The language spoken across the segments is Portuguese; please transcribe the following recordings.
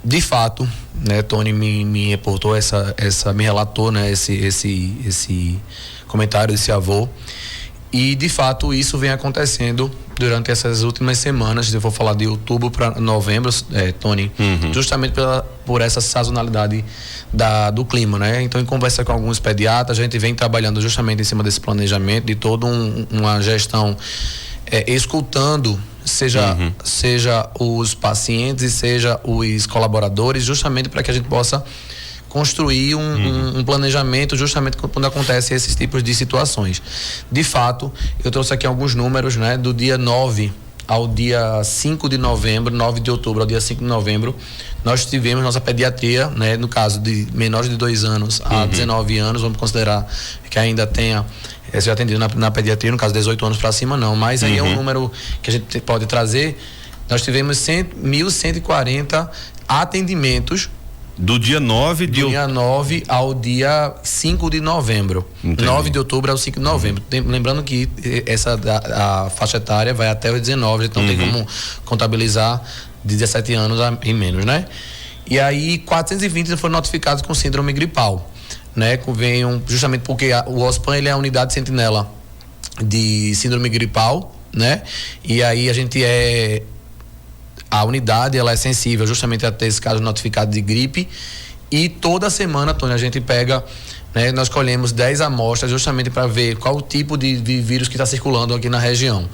De fato, né, Tony me reportou me relatou, né, esse comentário desse avô. E de fato isso vem acontecendo durante essas últimas semanas. Eu vou falar de outubro para novembro, Tony, justamente por essa sazonalidade do clima, né? Então, em conversa com alguns pediatras, a gente vem trabalhando justamente em cima desse planejamento, de toda uma gestão, escutando seja os pacientes e seja os colaboradores, justamente para que a gente possa construir um planejamento justamente quando acontecem esses tipos de situações. De fato, eu trouxe aqui alguns números, né? Do dia 9 ao dia 5 de novembro, 9 de outubro ao dia 5 de novembro, nós tivemos nossa pediatria, né? No caso de menores de 2 anos a 19 anos, vamos considerar que ainda tenha seja atendido na pediatria, no caso 18 anos para cima não, mas aí é um número que a gente pode trazer. Nós tivemos 1.140 atendimentos do dia 9 do dia 9 ao dia 5 de novembro. Entendi. 9 de outubro ao 5 de novembro. Lembrando que a faixa etária vai até os 19, então tem como contabilizar de 17 anos e menos, né? E aí 420 foram notificados com síndrome gripal, né? Venham justamente porque o OSPAN, ele é a unidade sentinela de síndrome gripal, né? E aí a unidade, ela é sensível justamente a ter esse caso notificado de gripe, e toda semana, Tony, a gente pega, né, nós colhemos 10 amostras justamente para ver qual o tipo de vírus que está circulando aqui na região,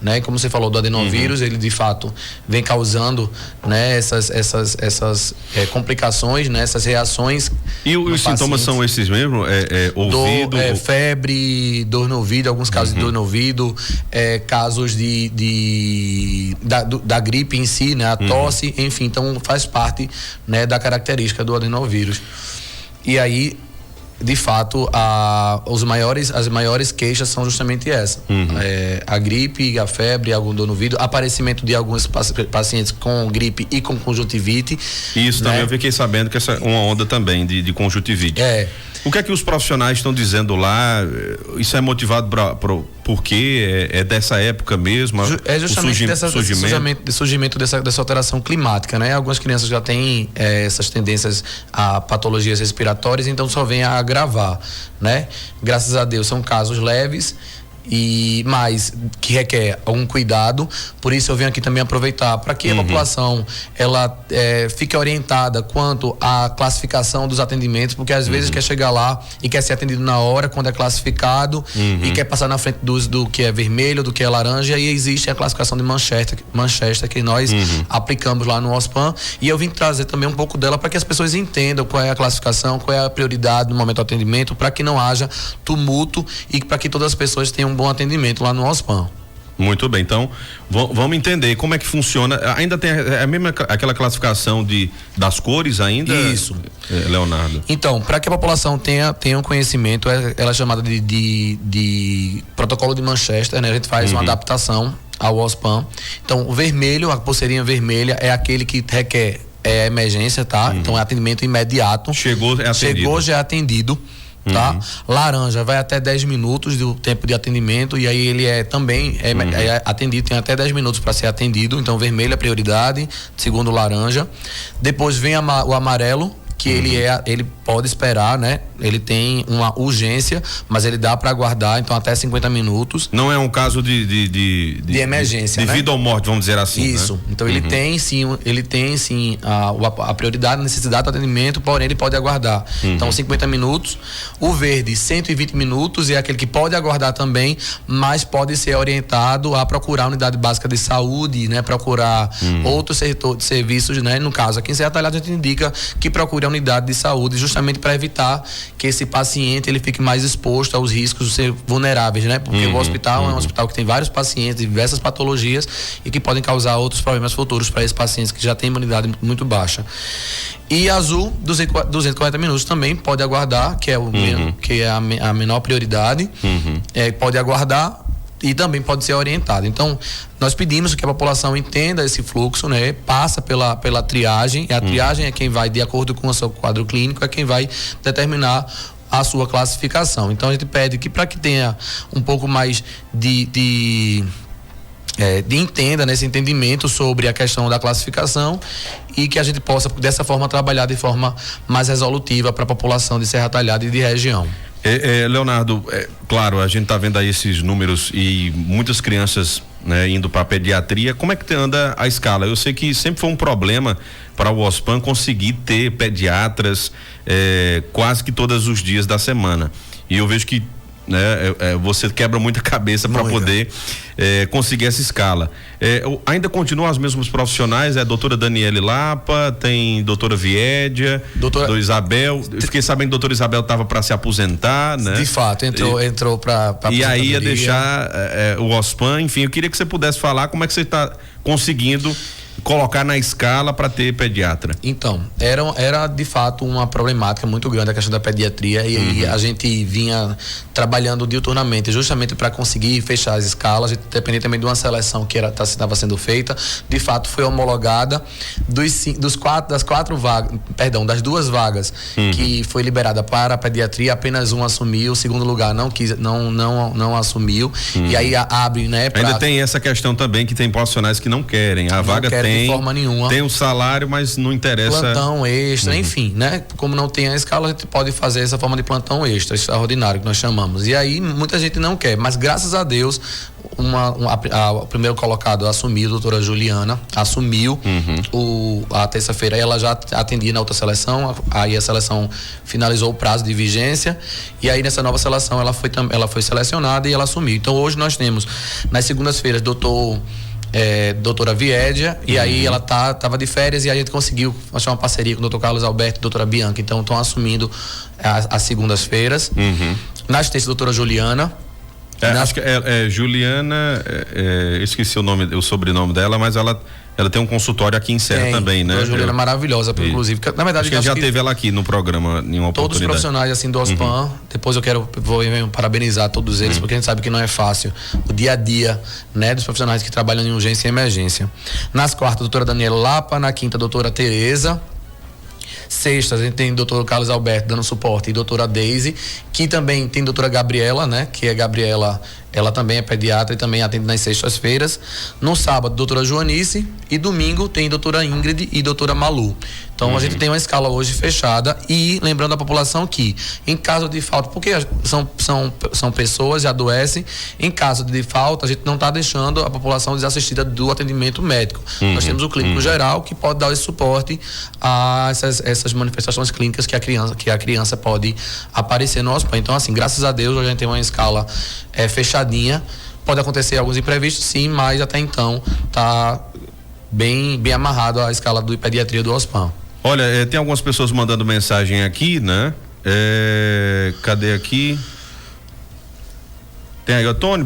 né? Como você falou do adenovírus, ele de fato vem causando, né, essas complicações, né, essas reações. E os sintomas são esses mesmo? Ouvido? Febre, dor no ouvido, alguns casos de dor no ouvido, casos da gripe em si, né, a tosse, enfim, então faz parte, né, da característica do adenovírus. E aí, de fato, as maiores queixas são justamente essa. A gripe, a febre, algum dor no ouvido, aparecimento de alguns pacientes com gripe e com conjuntivite. Isso, né? Também eu fiquei sabendo que essa é uma onda também de conjuntivite. O que é que os profissionais estão dizendo lá? Isso é motivado por quê? É dessa época mesmo? É justamente surgimento dessa alteração climática, né? Algumas crianças já têm essas tendências a patologias respiratórias, então só vem a agravar, né? Graças a Deus são casos leves, mas que requer algum cuidado. Por isso eu venho aqui também aproveitar para que a população ela fique orientada quanto à classificação dos atendimentos, porque às vezes quer chegar lá e quer ser atendido na hora quando é classificado e quer passar na frente do que é vermelho, do que é laranja, e existe a classificação de Manchester que nós aplicamos lá no OSPAN, e eu vim trazer também um pouco dela para que as pessoas entendam qual é a classificação, qual é a prioridade no momento do atendimento, para que não haja tumulto e para que todas as pessoas tenham um bom atendimento lá no OSPAN. Muito bem, então vamos entender como é que funciona. Ainda tem a mesma aquela classificação das cores ainda? Isso, Leonardo. Então, para que a população tenha um conhecimento, ela é chamada de protocolo de Manchester, né? A gente faz uma adaptação ao OSPAN. Então, o vermelho, a pulseirinha vermelha é aquele que requer emergência, tá? Então é atendimento imediato. Chegou, já é atendido. Tá? Laranja vai até 10 minutos do tempo de atendimento, e aí ele também é atendido, tem até 10 minutos para ser atendido. Então vermelho é prioridade, segundo laranja. Depois vem o amarelo, que ele pode esperar, né? Ele tem uma urgência, mas ele dá para aguardar, então até 50 minutos. Não é um caso de emergência, de né? vida ou morte, vamos dizer assim. Isso. Né? Então ele tem sim a prioridade, a necessidade do atendimento, porém ele pode aguardar. Então 50 minutos. O verde, 120 minutos, é aquele que pode aguardar também, mas pode ser orientado a procurar a unidade básica de saúde, né? Procurar outro setor de serviços, né? No caso aqui em Serra Talhada a gente indica que procure a unidade de saúde, justamente para evitar que esse paciente ele fique mais exposto aos riscos de ser vulneráveis, né? Porque o hospital é um hospital que tem vários pacientes, diversas patologias, e que podem causar outros problemas futuros para esses pacientes que já têm imunidade muito baixa. E azul, 240 minutos também pode aguardar, que é a menor prioridade, pode aguardar e também pode ser orientado. Então, nós pedimos que a população entenda esse fluxo, né? Passa pela triagem, e a triagem é quem vai, de acordo com o seu quadro clínico, é quem vai determinar a sua classificação. Então, a gente pede que, para que tenha um pouco mais de entenda nesse entendimento sobre a questão da classificação e que a gente possa dessa forma trabalhar de forma mais resolutiva para a população de Serra Talhada e de região. Leonardo, claro, a gente está vendo aí esses números e muitas crianças, né, indo para a pediatria. Como é que anda a escala? Eu sei que sempre foi um problema para o OSPAN conseguir ter pediatras quase que todos os dias da semana. E eu vejo que, né, você quebra muita cabeça para poder conseguir essa escala. Ainda continuam os mesmos profissionais, doutora Daniele Lapa, tem doutora Viédia, doutora Isabel. Eu fiquei sabendo que a doutora Isabel estava para se aposentar, né? De fato, entrou para e aí ia deixar o OSPAN. Enfim, eu queria que você pudesse falar como é que você está conseguindo colocar na escala para ter pediatra. Então, era de fato uma problemática muito grande a questão da pediatria e aí a gente vinha trabalhando diuturnamente justamente para conseguir fechar as escalas. A gente dependia também de uma seleção que estava sendo feita, de fato foi homologada das 2 vagas que foi liberada para a pediatria, apenas um assumiu, o segundo lugar não assumiu e aí abre, né? Ainda tem essa questão também que tem profissionais que não querem, a vaga tem de forma nenhuma. Tem o salário, mas não interessa. Plantão extra, enfim, né? Como não tem a escala, a gente pode fazer essa forma de plantão extra, extraordinário, que nós chamamos. E aí, muita gente não quer, mas graças a Deus, o primeiro colocado assumiu, a doutora Juliana, assumiu a terça-feira, ela já atendia na outra seleção, aí a seleção finalizou o prazo de vigência, e aí nessa nova seleção ela foi selecionada e ela assumiu. Então hoje nós temos, nas segundas-feiras, doutora Viédia, e aí ela tava de férias e aí a gente conseguiu achar uma parceria com o doutor Carlos Alberto e doutora Bianca, então estão assumindo as segundas-feiras. Na assistência, doutora Juliana. Acho que Juliana, esqueci o sobrenome dela, mas ela tem um consultório aqui em Serra também, né? A Juliana é maravilhosa, inclusive. Na verdade, acho que já teve ela aqui no programa em uma oportunidade. Todos os profissionais assim do OSPAN, depois vou parabenizar todos eles, porque a gente sabe que não é fácil o dia a dia, né, dos profissionais que trabalham em urgência e emergência. Nas quartas, doutora Daniela Lapa, na quinta, doutora Tereza. Sextas, a gente tem o doutor Carlos Alberto dando suporte e doutora Deise, que também tem doutora Gabriela, né? Que é Gabriela, ela também é pediatra e também atende nas sextas-feiras. No sábado, doutora Joanice, e domingo tem doutora Ingrid e doutora Malu. Então a gente tem uma escala hoje fechada e lembrando a população que em caso de falta, porque são pessoas que adoecem, em caso de falta a gente não está deixando a população desassistida do atendimento médico. Nós temos o clínico geral que pode dar esse suporte a essas manifestações clínicas que a criança pode aparecer no hospital. Então assim, graças a Deus a gente tem uma escala fechadinha. Pode acontecer alguns imprevistos, sim, mas até então está bem amarrado a escala do pediatria do OSPAN. Olha, tem algumas pessoas mandando mensagem aqui, né? Cadê aqui? Tem aí, Tony,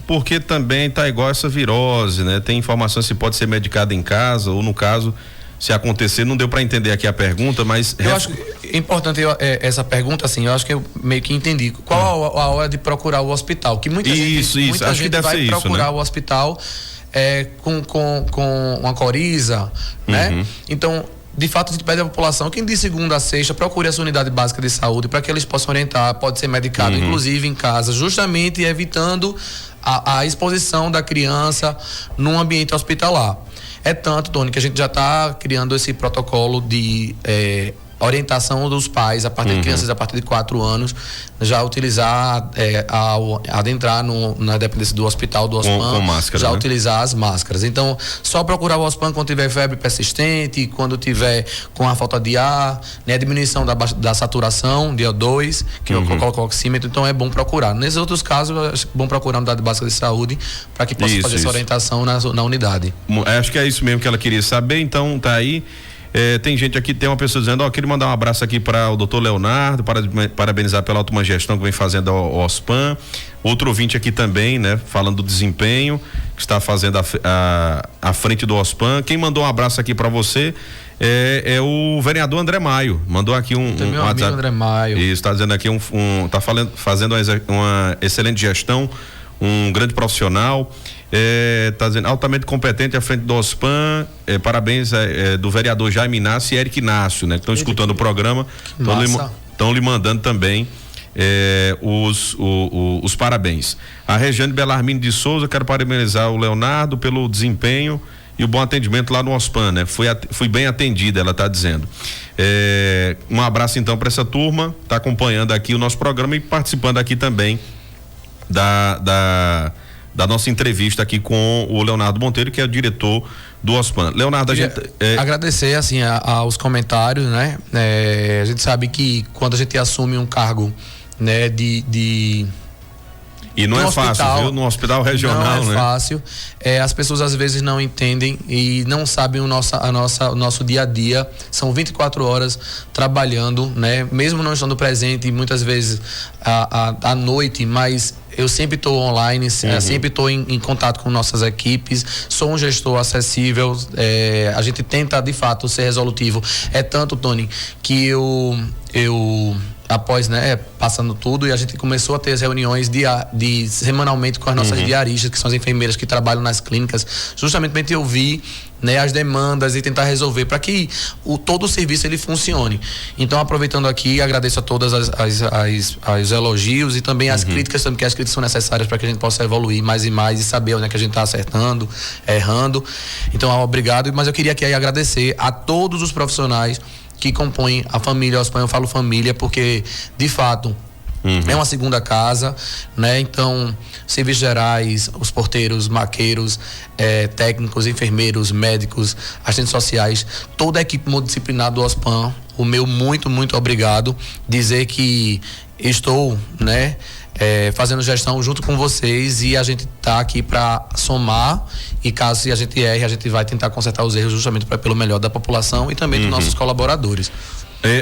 porque também tá igual essa virose, né? Tem informação se pode ser medicada em casa ou no caso, se acontecer, não deu para entender aqui a pergunta, mas... Eu acho importante essa pergunta, assim, eu acho que eu meio que entendi. Qual a hora de procurar o hospital? Que muita gente acho que deve vai ser procurar isso, né? o hospital com uma coriza, né? Então, de fato, a gente pede à população que de segunda a sexta procure a sua unidade básica de saúde para que eles possam orientar, pode ser medicado, inclusive em casa, justamente evitando a exposição da criança num ambiente hospitalar. É tanto, Tony, que a gente já está criando esse protocolo de orientação dos pais a partir de crianças a partir de 4 anos já utilizar ao adentrar na dependência do hospital do OSPAN com máscara, já né? Utilizar as máscaras. Então só procurar o OSPAN quando tiver febre persistente, quando tiver com a falta de ar, né, diminuição da saturação de O2, que coloca o oxímetro. Então é bom procurar. Nesses outros casos é bom procurar a unidade básica de saúde para que possa fazer essa orientação na unidade. Acho que é isso mesmo que ela queria saber. Então tá aí. Tem gente aqui, tem uma pessoa dizendo, queria mandar um abraço aqui para o doutor Leonardo, parabenizar pela ótima gestão que vem fazendo ao OSPAN. Outro ouvinte aqui também, né, falando do desempenho que está fazendo à frente do OSPAN. Quem mandou um abraço aqui para você é o vereador André Maio. Mandou aqui um WhatsApp. André Maio. Isso, está dizendo aqui tá fazendo uma excelente gestão, um grande profissional. Tá dizendo altamente competente à frente do OSPAN. Parabéns do vereador Jaime Inácio e Eric Inácio, né? Que estão escutando o programa, estão lhe mandando também os parabéns. A Regiane Belarmino de Souza, quero parabenizar o Leonardo pelo desempenho e o bom atendimento lá no OSPAN, né? Fui bem atendida, ela está dizendo. Um abraço então para essa turma, está acompanhando aqui o nosso programa e participando aqui também da nossa entrevista aqui com o Leonardo Monteiro, que é o diretor do OSPAN. Leonardo, a gente agradecer assim aos comentários, né? A gente sabe que quando a gente assume um cargo, né, e não é fácil, viu? No hospital regional, não é fácil. As pessoas às vezes não entendem e não sabem o nosso dia a dia. São 24 horas trabalhando, né? Mesmo não estando presente, muitas vezes à noite, mas eu sempre estou online, sempre estou em contato com nossas equipes, sou um gestor acessível, a gente tenta de fato ser resolutivo. É tanto, Tony, que eu após, né, passando tudo, e a gente começou a ter as reuniões semanalmente com as nossas diaristas, que são as enfermeiras que trabalham nas clínicas, justamente para a gente ouvir, né, as demandas e tentar resolver para que todo o serviço ele funcione. Então, aproveitando aqui, agradeço a todas as elogios e também as críticas, também, que as críticas são necessárias para que a gente possa evoluir mais e mais e saber onde é que a gente está acertando, errando. Então, obrigado, mas eu queria aqui agradecer a todos os profissionais que compõem a família OSPAN. Eu falo família porque, de fato, é uma segunda casa, né? Então, serviços gerais, os porteiros, maqueiros, técnicos, enfermeiros, médicos, assistentes sociais, toda a equipe multidisciplinar do OSPAN, o meu muito, muito obrigado. Dizer que estou, né, fazendo gestão junto com vocês e a gente está aqui para somar, e caso a gente erre, a gente vai tentar consertar os erros justamente pelo melhor da população e também dos nossos colaboradores.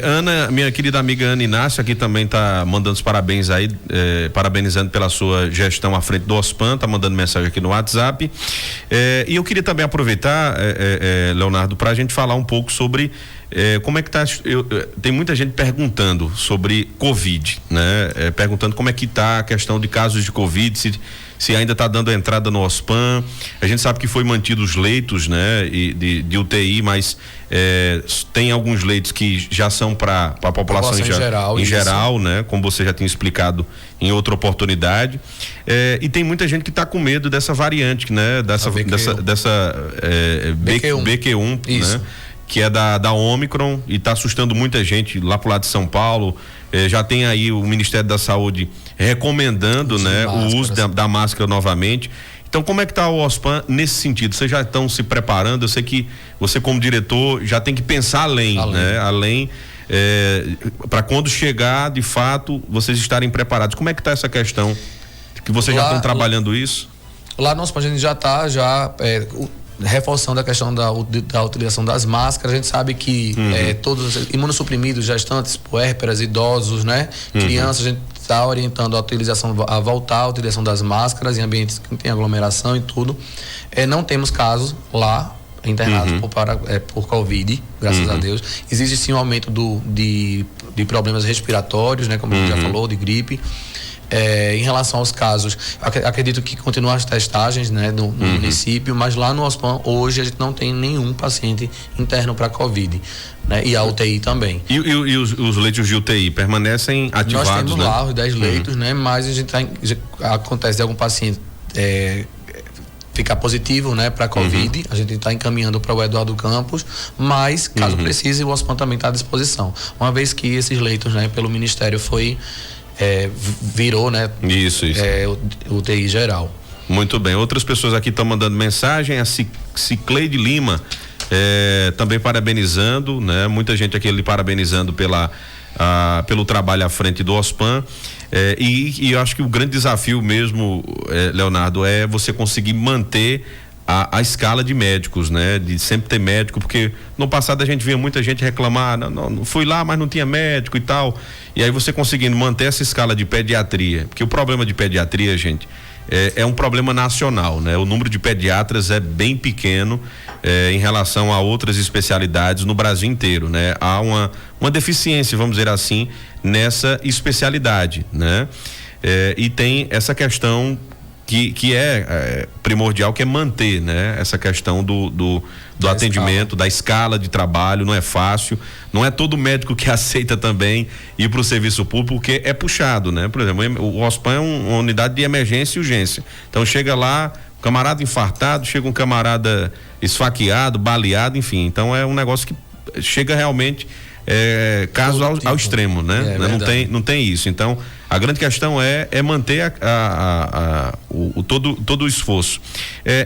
Ana, minha querida amiga Ana Inácia aqui também tá mandando os parabéns aí, parabenizando pela sua gestão à frente do OSPAN, tá mandando mensagem aqui no WhatsApp. E eu queria também aproveitar, Leonardo, para a gente falar um pouco sobre como é que tá. Tem muita gente perguntando sobre Covid, né? Perguntando como é que tá a questão de casos de Covid, se ainda está dando entrada no OSPAN. A gente sabe que foi mantido os leitos, né, de UTI, mas tem alguns leitos que já são para a população em geral, né, como você já tinha explicado em outra oportunidade. E tem muita gente que está com medo dessa variante, né, dessa BQ1, né, que é da Ômicron, e está assustando muita gente lá pro lado de São Paulo. Já tem aí o Ministério da Saúde recomendando, né, o uso da máscara novamente. Então, como é que está o OSPAN nesse sentido? Vocês já estão se preparando? Eu sei que você, como diretor, já tem que pensar além. Né? Além, para quando chegar, de fato, vocês estarem preparados. Como é que está essa questão? Que vocês já estão trabalhando isso? Lá no OSPAN a gente já está reforçando a questão da utilização das máscaras. A gente sabe que todos os imunossuprimidos, gestantes, puérperas, idosos, né, crianças, a gente está orientando a voltar à utilização das máscaras em ambientes que tem aglomeração e tudo. Não temos casos lá internados por Covid, graças a Deus. Existe sim um aumento de problemas respiratórios, né, como a gente já falou, de gripe. Em relação aos casos, acredito que continuam as testagens, né, no município, mas lá no OSPAN hoje a gente não tem nenhum paciente interno para Covid, né, e a UTI também. E os leitos de UTI permanecem ativados? Nós temos lá os 10 leitos, né, mas a gente acontece de algum paciente ficar positivo, né, para Covid, a gente está encaminhando para o Eduardo Campos, mas caso precise, o OSPAN também está à disposição, uma vez que esses leitos, né, pelo Ministério virou, né? Isso. UTI geral. Muito bem. Outras pessoas aqui estão mandando mensagem. A Cicleide Lima também parabenizando, né? Muita gente aqui ali parabenizando pelo trabalho à frente do OSPAN. E eu acho que o grande desafio mesmo, Leonardo, é você conseguir manter a escala de médicos, né? De sempre ter médico, porque no passado a gente via muita gente reclamar, não fui lá, mas não tinha médico e tal. E aí você conseguindo manter essa escala de pediatria, porque o problema de pediatria, gente, é um problema nacional, né? O número de pediatras é bem pequeno em relação a outras especialidades no Brasil inteiro, né? Há uma deficiência, vamos dizer assim, nessa especialidade, né? E tem essa questão que é primordial, que é manter, né, essa questão do atendimento, da escala de trabalho. Não é fácil, não é todo médico que aceita também ir para o serviço público, porque é puxado, né? Por exemplo, o OSPAN é uma unidade de emergência e urgência, então chega lá um camarada infartado, chega um camarada esfaqueado, baleado, enfim, então é um negócio que chega realmente caso ao extremo, né? Não tem isso. Então a grande questão é manter todo o esforço.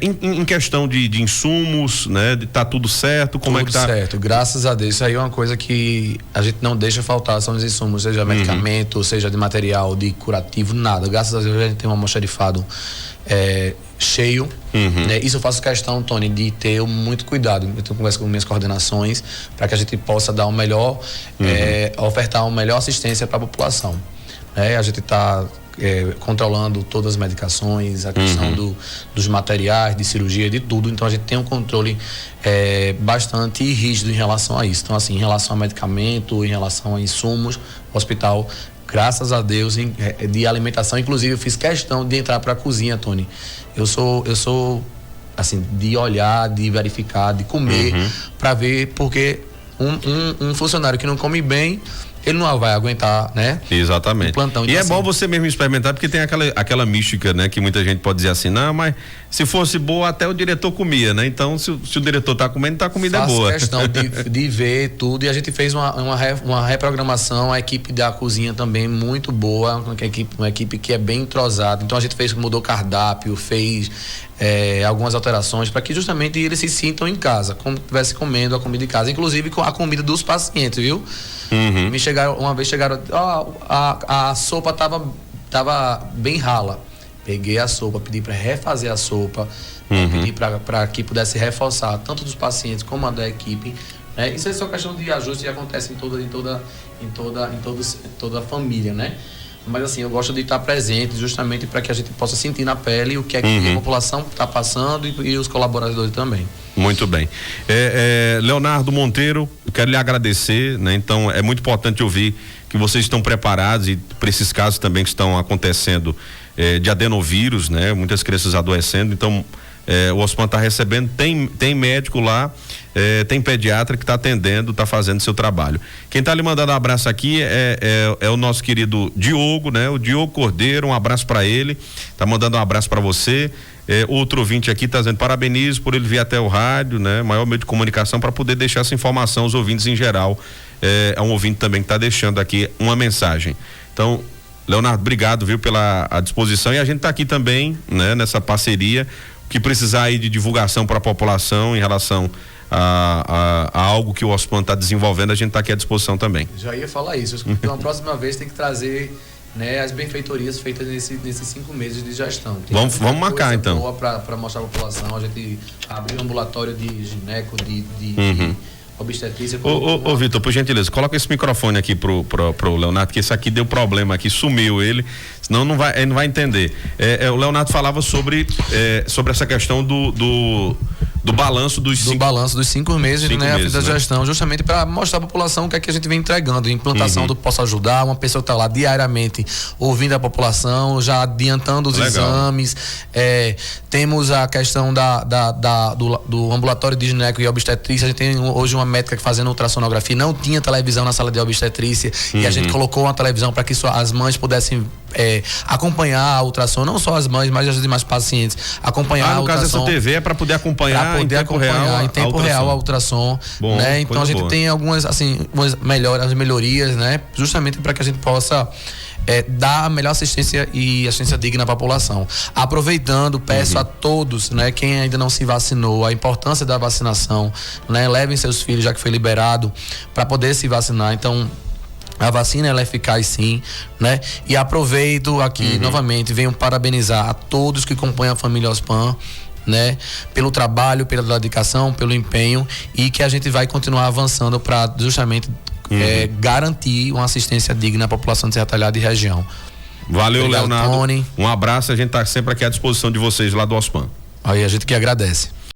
Em questão de insumos, né? Tá tudo certo? Como tudo é que tá? Tudo certo, graças a Deus. Isso aí é uma coisa que a gente não deixa faltar, são os insumos, seja medicamento, seja de material, de curativo, nada. Graças a Deus a gente tem uma almoxarifado cheio, né? Isso eu faço questão, Tony, de ter muito cuidado. Eu tenho conversa com minhas coordenações para que a gente possa dar ofertar uma melhor assistência para a população. A gente está controlando todas as medicações, a questão dos materiais, de cirurgia, de tudo. Então a gente tem um controle bastante rígido em relação a isso. Então, assim, em relação a medicamento, em relação a insumos, o hospital, graças a Deus, de alimentação. Inclusive, eu fiz questão de entrar para a cozinha, Tony. Eu sou assim, de olhar, de verificar, de comer, para ver, porque um funcionário que não come bem, ele não vai aguentar, né? Exatamente. Plantão. Então, e é bom você mesmo experimentar, porque tem aquela mística, né? Que muita gente pode dizer assim, não, mas se fosse boa, até o diretor comia, né? Então, se o diretor tá comendo, então a comida é boa. Faço questão de ver tudo, e a gente fez uma reprogramação, a equipe da cozinha também muito boa, uma equipe que é bem entrosada. Então a gente mudou cardápio, fez algumas alterações para que justamente eles se sintam em casa, como se estivesse comendo a comida de casa, inclusive com a comida dos pacientes, viu? Uma vez chegaram, a sopa tava bem rala. Peguei a sopa, pedi para refazer a sopa, pedi para que pudesse reforçar tanto dos pacientes como a da equipe. Isso é só questão de ajuste que acontece em toda a família, né? Mas assim, eu gosto de estar presente justamente para que a gente possa sentir na pele o que é que a população está passando e os colaboradores também. Muito bem. Leonardo Monteiro, eu quero lhe agradecer, né? Então é muito importante ouvir que vocês estão preparados e para esses casos também que estão acontecendo de adenovírus, né? Muitas crianças adoecendo, então o OSPAN está recebendo, tem médico lá, tem pediatra que está atendendo, está fazendo seu trabalho. Quem está lhe mandando um abraço aqui é o nosso querido Diogo, né? O Diogo Cordeiro, um abraço para ele, está mandando um abraço para você. Outro ouvinte aqui está dizendo parabenizo por ele vir até o rádio, né? Maior meio de comunicação para poder deixar essa informação aos ouvintes em geral. É um ouvinte também que está deixando aqui uma mensagem. Então, Leonardo, obrigado, viu, pela disposição, e a gente está aqui também, né, nessa parceria, que precisar aí de divulgação para a população em relação a algo que o OSPAN está desenvolvendo, a gente está aqui à disposição também. Já ia falar isso, então a próxima vez tem que trazer, né, as benfeitorias feitas nesses 5 meses de gestão. Vamos marcar então. Para mostrar à população, a gente abriu um ambulatório de gineco, de obstetrícia. Ô Vitor, por gentileza, coloca esse microfone aqui pro Leonardo, que esse aqui deu problema aqui, sumiu ele, senão ele não vai entender. O Leonardo falava sobre essa questão do balanço dos 5 meses, né? Da gestão, justamente para mostrar à população o que é que a gente vem entregando. Implantação do Posso Ajudar, uma pessoa que está lá diariamente ouvindo a população, já adiantando os exames. Temos a questão do ambulatório de gineco e obstetrícia. A gente tem hoje uma médica fazendo ultrassonografia, não tinha televisão na sala de obstetrícia, e a gente colocou uma televisão para que as mães pudessem acompanhar a ultrassom, não só as mães, mas as demais pacientes acompanhar a ultrassom. No caso dessa TV é para poder acompanhar em tempo real a ultrassom. Bom, né? Então a gente tem algumas melhorias, né? Justamente para que a gente possa dar a melhor assistência e assistência digna à população. Aproveitando, peço a todos, né, quem ainda não se vacinou, a importância da vacinação, né? Levem seus filhos, já que foi liberado, para poder se vacinar. Então, a vacina, ela é eficaz, sim, né? E aproveito aqui novamente, venho parabenizar a todos que acompanham a família OSPAN, né? Pelo trabalho, pela dedicação, pelo empenho, e que a gente vai continuar avançando para justamente garantir uma assistência digna à população de Serra Talhada e região. Valeu, obrigado, Leonardo. Tony. Um abraço, a gente está sempre aqui à disposição de vocês lá do OSPAN. Aí a gente que agradece.